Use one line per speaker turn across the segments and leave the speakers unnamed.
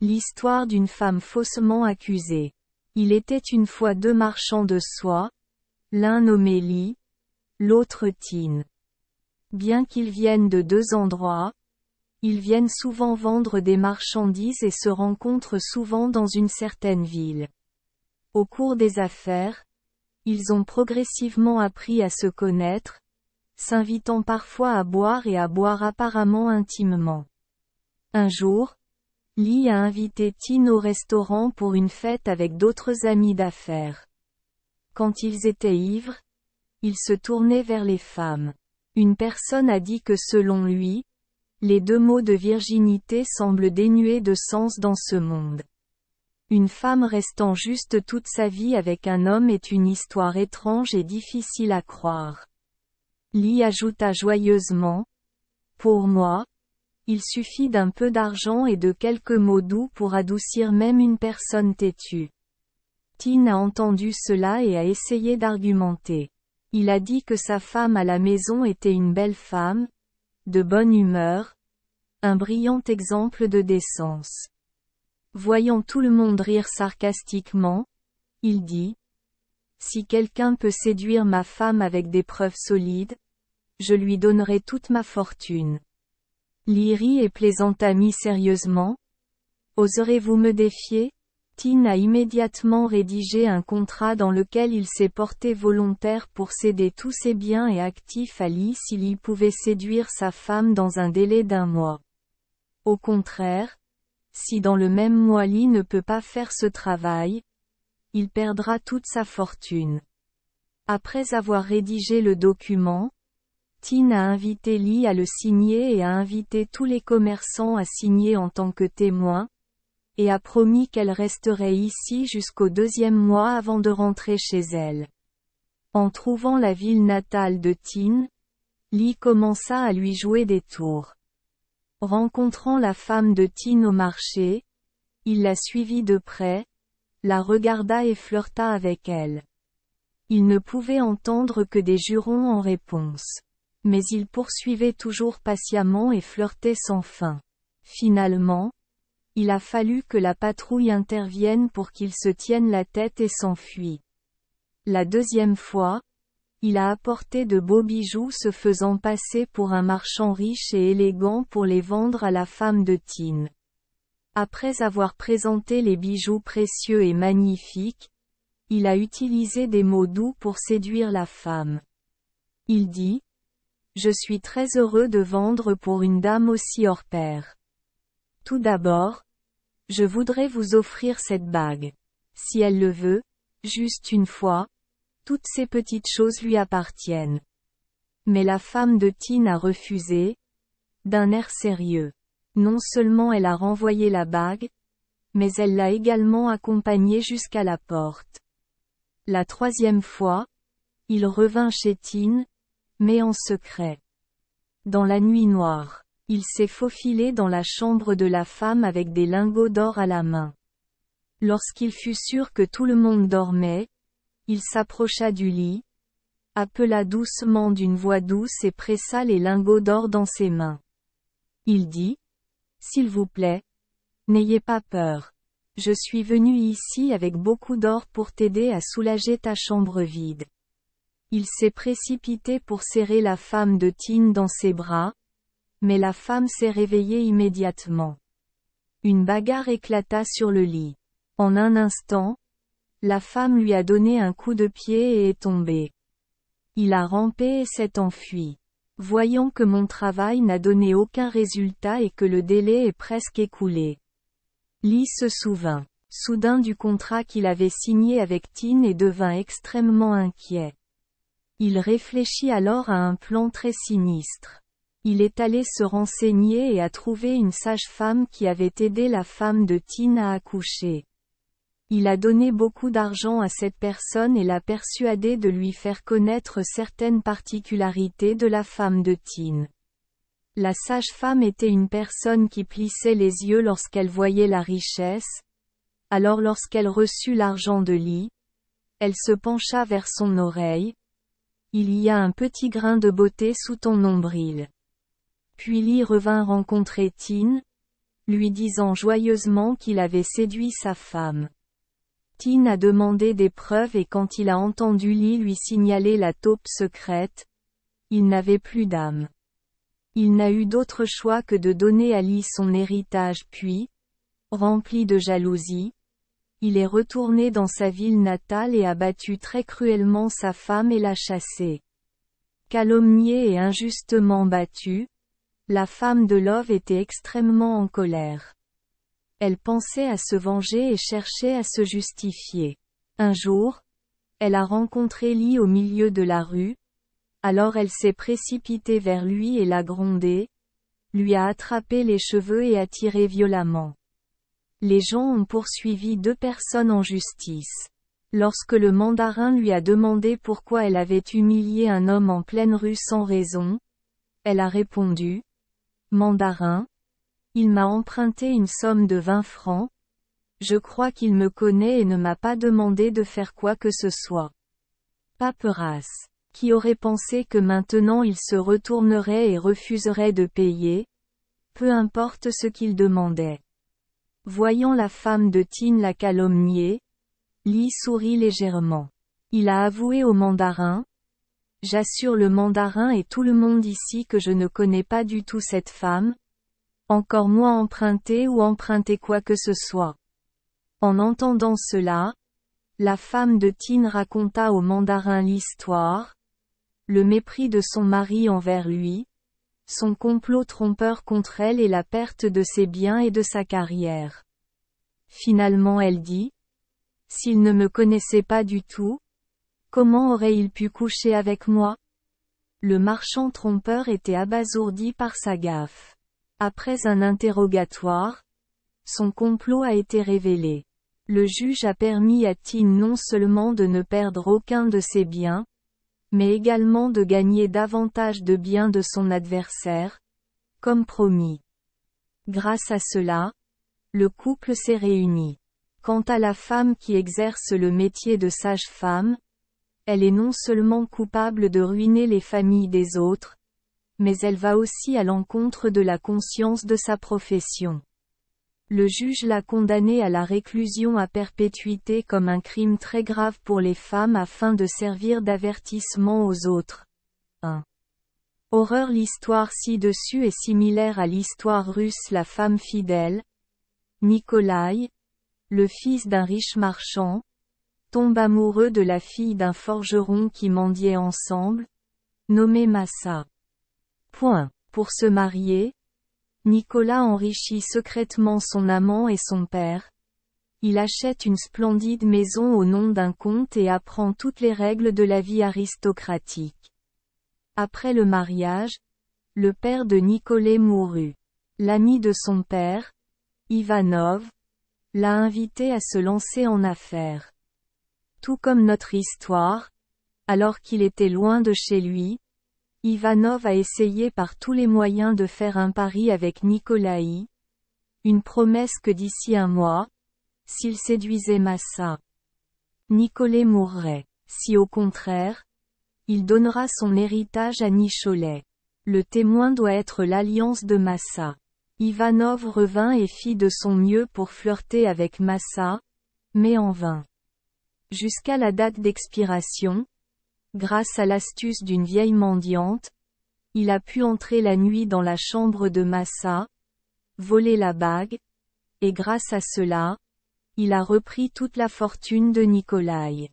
L'histoire d'une femme faussement accusée. Il était une fois deux marchands de soie, l'un nommé Li, l'autre Tin. Bien qu'ils viennent de deux endroits, ils viennent souvent vendre des marchandises et se rencontrent souvent dans une certaine ville. Au cours des affaires, ils ont progressivement appris à se connaître, s'invitant parfois à boire et à boire apparemment intimement. Un jour, Li a invité Tin au restaurant pour une fête avec d'autres amis d'affaires. Quand ils étaient ivres, ils se tournaient vers les femmes. Une personne a dit que selon lui, les deux mots de virginité semblent dénués de sens dans ce monde. Une femme restant juste toute sa vie avec un homme est une histoire étrange et difficile à croire. Li ajouta joyeusement, « Pour moi, il suffit d'un peu d'argent et de quelques mots doux pour adoucir même une personne têtue. » Tin a entendu cela et a essayé d'argumenter. Il a dit que sa femme à la maison était une belle femme, de bonne humeur, un brillant exemple de décence. Voyant tout le monde rire sarcastiquement, il dit, « Si quelqu'un peut séduire ma femme avec des preuves solides, je lui donnerai toute ma fortune. » Li rit et plaisanta mi-sérieusement. « Oserez-vous me défier ?» Tin a immédiatement rédigé un contrat dans lequel il s'est porté volontaire pour céder tous ses biens et actifs à Li s'il y pouvait séduire sa femme dans un délai d'1 mois. Au contraire, si dans le même mois Li ne peut pas faire ce travail, il perdra toute sa fortune. Après avoir rédigé le document, Tin a invité Li à le signer et a invité tous les commerçants à signer en tant que témoins, et a promis qu'elle resterait ici jusqu'au 2e mois avant de rentrer chez elle. En trouvant la ville natale de Tin, Li commença à lui jouer des tours. Rencontrant la femme de Tin au marché, il la suivit de près, la regarda et flirta avec elle. Il ne pouvait entendre que des jurons en réponse. Mais il poursuivait toujours patiemment et flirtait sans fin. Finalement, il a fallu que la patrouille intervienne pour qu'il se tienne la tête et s'enfuit. La 2e fois, il a apporté de beaux bijoux se faisant passer pour un marchand riche et élégant pour les vendre à la femme de Tin. Après avoir présenté les bijoux précieux et magnifiques, il a utilisé des mots doux pour séduire la femme. Il dit, « Je suis très heureux de vendre pour une dame aussi hors pair. Tout d'abord, je voudrais vous offrir cette bague. Si elle le veut, juste une fois, toutes ces petites choses lui appartiennent. » Mais la femme de Tin a refusé, d'un air sérieux. Non seulement elle a renvoyé la bague, mais elle l'a également accompagnée jusqu'à la porte. La 3e fois, il revint chez Tin, mais en secret. Dans la nuit noire, il s'est faufilé dans la chambre de la femme avec des lingots d'or à la main. Lorsqu'il fut sûr que tout le monde dormait, il s'approcha du lit, appela doucement d'une voix douce et pressa les lingots d'or dans ses mains. Il dit, « S'il vous plaît, n'ayez pas peur. Je suis venu ici avec beaucoup d'or pour t'aider à soulager ta chambre vide. » Il s'est précipité pour serrer la femme de Tin dans ses bras, mais la femme s'est réveillée immédiatement. Une bagarre éclata sur le lit. En un instant, la femme lui a donné un coup de pied et est tombée. Il a rampé et s'est enfui. Voyant que mon travail n'a donné aucun résultat et que le délai est presque écoulé. Li se souvint, soudain du contrat qu'il avait signé avec Tin et devint extrêmement inquiet. Il réfléchit alors à un plan très sinistre. Il est allé se renseigner et a trouvé une sage-femme qui avait aidé la femme de Tin à accoucher. Il a donné beaucoup d'argent à cette personne et l'a persuadé de lui faire connaître certaines particularités de la femme de Tin. La sage-femme était une personne qui plissait les yeux lorsqu'elle voyait la richesse, alors lorsqu'elle reçut l'argent de Li, elle se pencha vers son oreille. Il y a un petit grain de beauté sous ton nombril. Puis Li revint rencontrer Tin, lui disant joyeusement qu'il avait séduit sa femme. Tin a demandé des preuves et quand il a entendu Li lui signaler la taupe secrète, il n'avait plus d'âme. Il n'a eu d'autre choix que de donner à Li son héritage puis, rempli de jalousie, il est retourné dans sa ville natale et a battu très cruellement sa femme et l'a chassée. Calomniée et injustement battue, la femme de Love était extrêmement en colère. Elle pensait à se venger et cherchait à se justifier. Un jour, elle a rencontré Li au milieu de la rue, alors elle s'est précipitée vers lui et l'a grondé, lui a attrapé les cheveux et a tiré violemment. Les gens ont poursuivi 2 personnes en justice. Lorsque le mandarin lui a demandé pourquoi elle avait humilié un homme en pleine rue sans raison, elle a répondu, « Mandarin, il m'a emprunté une somme de 20 francs, je crois qu'il me connaît et ne m'a pas demandé de faire quoi que ce soit. » Paperasse. Qui aurait pensé que maintenant il se retournerait et refuserait de payer, peu importe ce qu'il demandait. Voyant la femme de Tin la calomnier, Li sourit légèrement. Il a avoué au mandarin, « J'assure le mandarin et tout le monde ici que je ne connais pas du tout cette femme, encore moins emprunter ou emprunter quoi que ce soit. » En entendant cela, la femme de Tin raconta au mandarin l'histoire, le mépris de son mari envers lui, son complot trompeur contre elle et la perte de ses biens et de sa carrière. Finalement elle dit, « S'il ne me connaissait pas du tout, comment aurait-il pu coucher avec moi ?» Le marchand trompeur était abasourdi par sa gaffe. Après un interrogatoire, son complot a été révélé. Le juge a permis à Tin non seulement de ne perdre aucun de ses biens, mais également de gagner davantage de biens de son adversaire, comme promis. Grâce à cela, le couple s'est réuni. Quant à la femme qui exerce le métier de sage-femme, elle est non seulement coupable de ruiner les familles des autres, mais elle va aussi à l'encontre de la conscience de sa profession. Le juge l'a condamnée à la réclusion à perpétuité comme un crime très grave pour les femmes afin de servir d'avertissement aux autres. 1. Horreur. L'histoire ci-dessus est similaire à l'histoire russe. La femme fidèle, Nikolaï, le fils d'un riche marchand, tombe amoureux de la fille d'un forgeron qui mendiaient ensemble, nommée Massa. Pour se marier, Nicolas enrichit secrètement son amant et son père. Il achète une splendide maison au nom d'un comte et apprend toutes les règles de la vie aristocratique. Après le mariage, le père de Nicolas mourut. L'ami de son père, Ivanov, l'a invité à se lancer en affaires. Tout comme notre histoire, alors qu'il était loin de chez lui, Ivanov a essayé par tous les moyens de faire un pari avec Nikolaï, une promesse que d'ici un mois, s'il séduisait Massa, Nicolas mourrait. Si au contraire, il donnera son héritage à Nicolas. Le témoin doit être l'alliance de Massa. Ivanov revint et fit de son mieux pour flirter avec Massa, mais en vain. Jusqu'à la date d'expiration, grâce à l'astuce d'une vieille mendiante, il a pu entrer la nuit dans la chambre de Massa, voler la bague, et grâce à cela, il a repris toute la fortune de Nikolaï.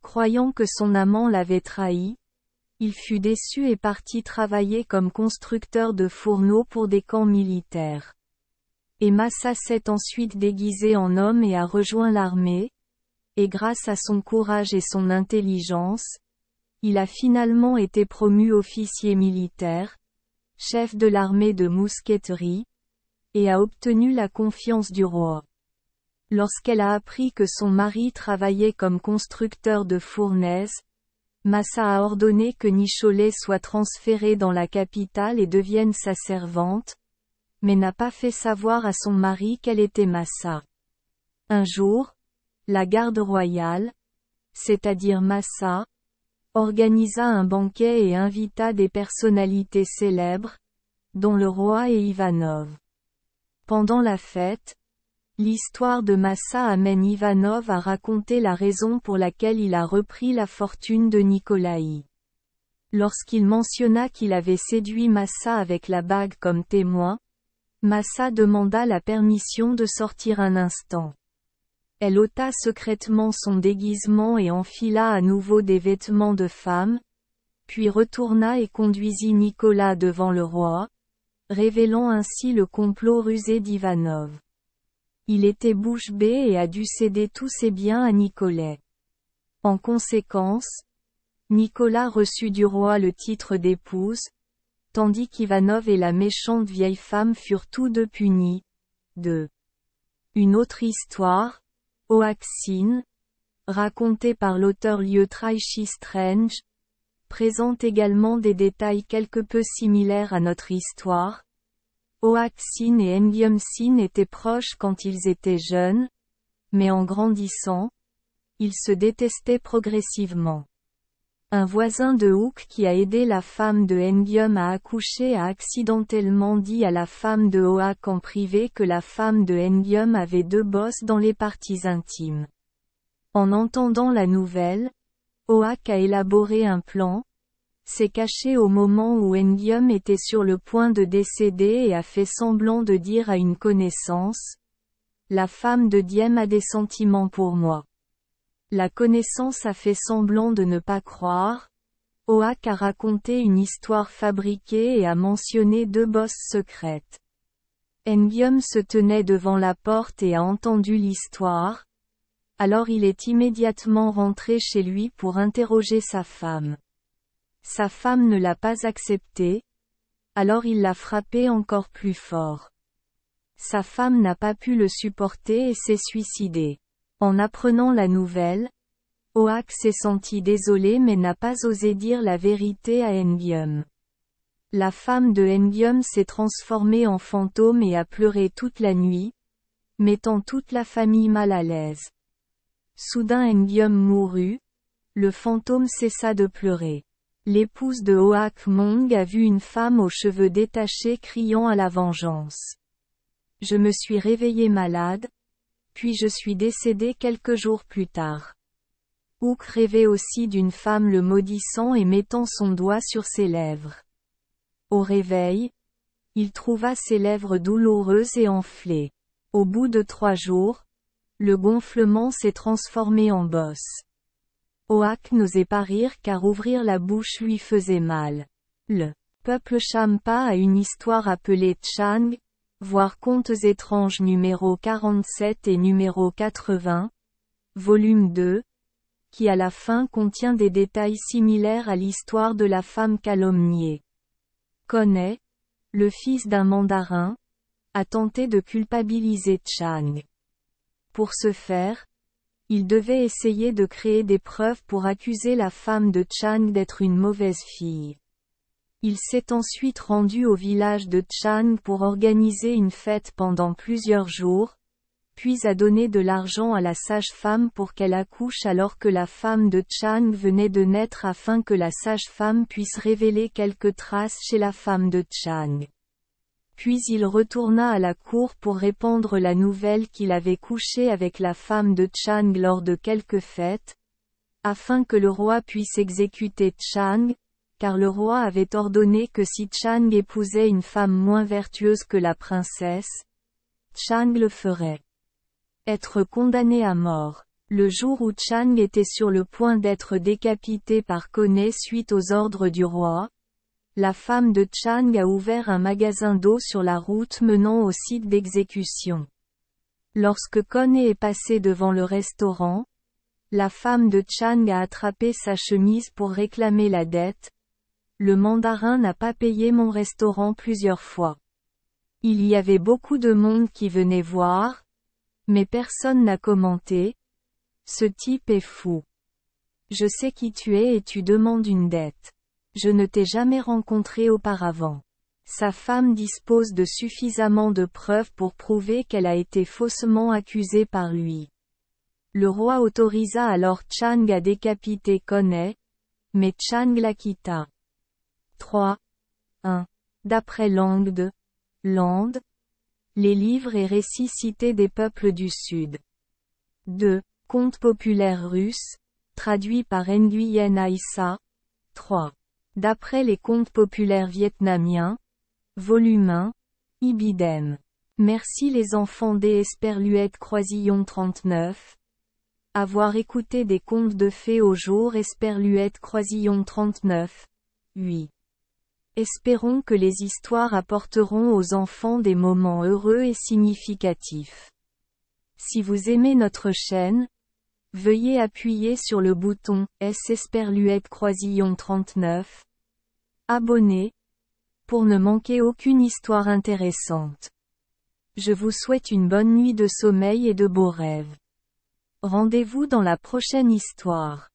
Croyant que son amant l'avait trahi, il fut déçu et partit travailler comme constructeur de fourneaux pour des camps militaires. Et Massa s'est ensuite déguisé en homme et a rejoint l'armée, et grâce à son courage et son intelligence, il a finalement été promu officier militaire, chef de l'armée de mousqueterie, et a obtenu la confiance du roi. Lorsqu'elle a appris que son mari travaillait comme constructeur de fournaises, Massa a ordonné que Nicolas soit transféré dans la capitale et devienne sa servante, mais n'a pas fait savoir à son mari qu'elle était Massa. Un jour, la garde royale, c'est-à-dire Massa, organisa un banquet et invita des personnalités célèbres, dont le roi et Ivanov. Pendant la fête, l'histoire de Massa amène Ivanov à raconter la raison pour laquelle il a repris la fortune de Nikolaï. Lorsqu'il mentionna qu'il avait séduit Massa avec la bague comme témoin, Massa demanda la permission de sortir un instant. Elle ôta secrètement son déguisement et enfila à nouveau des vêtements de femme, puis retourna et conduisit Nicolas devant le roi, révélant ainsi le complot rusé d'Ivanov. Il était bouche bée et a dû céder tous ses biens à Nicolas. En conséquence, Nicolas reçut du roi le titre d'épouse, tandis qu'Ivanov et la méchante vieille femme furent tous deux punis. 2. Une autre histoire, Oaksine, racontée par l'auteur Liu Traishi Strange, présente également des détails quelque peu similaires à notre histoire. Oaksine et Engyum-sin étaient proches quand ils étaient jeunes, mais en grandissant, ils se détestaient progressivement. Un voisin de Hook qui a aidé la femme de Engyum à accoucher a accidentellement dit à la femme de Oak en privé que la femme de Engyum avait 2 bosses dans les parties intimes. En entendant la nouvelle, Oak a élaboré un plan, s'est caché au moment où Engyum était sur le point de décéder et a fait semblant de dire à une connaissance « La femme de Diem a des sentiments pour moi ». La connaissance a fait semblant de ne pas croire. Oak a raconté une histoire fabriquée et a mentionné 2 bosses secrètes. Engyum se tenait devant la porte et a entendu l'histoire. Alors il est immédiatement rentré chez lui pour interroger sa femme. Sa femme ne l'a pas accepté. Alors il l'a frappé encore plus fort. Sa femme n'a pas pu le supporter et s'est suicidée. En apprenant la nouvelle, Oak s'est senti désolé mais n'a pas osé dire la vérité à Engyum. La femme de Engyum s'est transformée en fantôme et a pleuré toute la nuit, mettant toute la famille mal à l'aise. Soudain Engyum mourut, le fantôme cessa de pleurer. L'épouse de Oak Mong a vu une femme aux cheveux détachés criant à la vengeance. Je me suis réveillée malade, puis je suis décédé quelques jours plus tard. Hook rêvait aussi d'une femme le maudissant et mettant son doigt sur ses lèvres. Au réveil, il trouva ses lèvres douloureuses et enflées. Au bout de 3 jours, le gonflement s'est transformé en bosse. Oak n'osait pas rire car ouvrir la bouche lui faisait mal. Le peuple Champa a une histoire appelée Chang, voir Contes étranges numéro 47 et numéro 80, volume 2, qui à la fin contient des détails similaires à l'histoire de la femme calomniée. Connaît, le fils d'un mandarin, a tenté de culpabiliser Chang. Pour ce faire, il devait essayer de créer des preuves pour accuser la femme de Chang d'être une mauvaise fille. Il s'est ensuite rendu au village de Chang pour organiser une fête pendant plusieurs jours, puis a donné de l'argent à la sage-femme pour qu'elle accouche alors que la femme de Chang venait de naître afin que la sage-femme puisse révéler quelques traces chez la femme de Chang. Puis il retourna à la cour pour répandre la nouvelle qu'il avait couché avec la femme de Chang lors de quelques fêtes, afin que le roi puisse exécuter Chang, car le roi avait ordonné que si Chang épousait une femme moins vertueuse que la princesse, Chang le ferait être condamné à mort. Le jour où Chang était sur le point d'être décapité par Kone suite aux ordres du roi, la femme de Chang a ouvert un magasin d'eau sur la route menant au site d'exécution. Lorsque Kone est passé devant le restaurant, la femme de Chang a attrapé sa chemise pour réclamer la dette. Le mandarin n'a pas payé mon restaurant plusieurs fois. Il y avait beaucoup de monde qui venait voir, mais personne n'a commenté. Ce type est fou. Je sais qui tu es et tu demandes une dette. Je ne t'ai jamais rencontré auparavant. Sa femme dispose de suffisamment de preuves pour prouver qu'elle a été faussement accusée par lui. Le roi autorisa alors Chang à décapiter Kone, mais Chang la quitta. 3. 1. D'après Lang de Land, Les livres et récits cités des peuples du Sud. 2. Contes populaires russes, traduits par Nguyen Aïssa. 3. D'après les contes populaires vietnamiens. Volume 1. Ibidem. Merci les enfants des Esperluette Croisillon 39. Avoir écouté des contes de fées au jour Esperluette Croisillon 39. 8. Espérons que les histoires apporteront aux enfants des moments heureux et significatifs. Si vous aimez notre chaîne, veuillez appuyer sur le bouton S Esperluette Croisillon 39. Abonner, pour ne manquer aucune histoire intéressante. Je vous souhaite une bonne nuit de sommeil et de beaux rêves. Rendez-vous dans la prochaine histoire.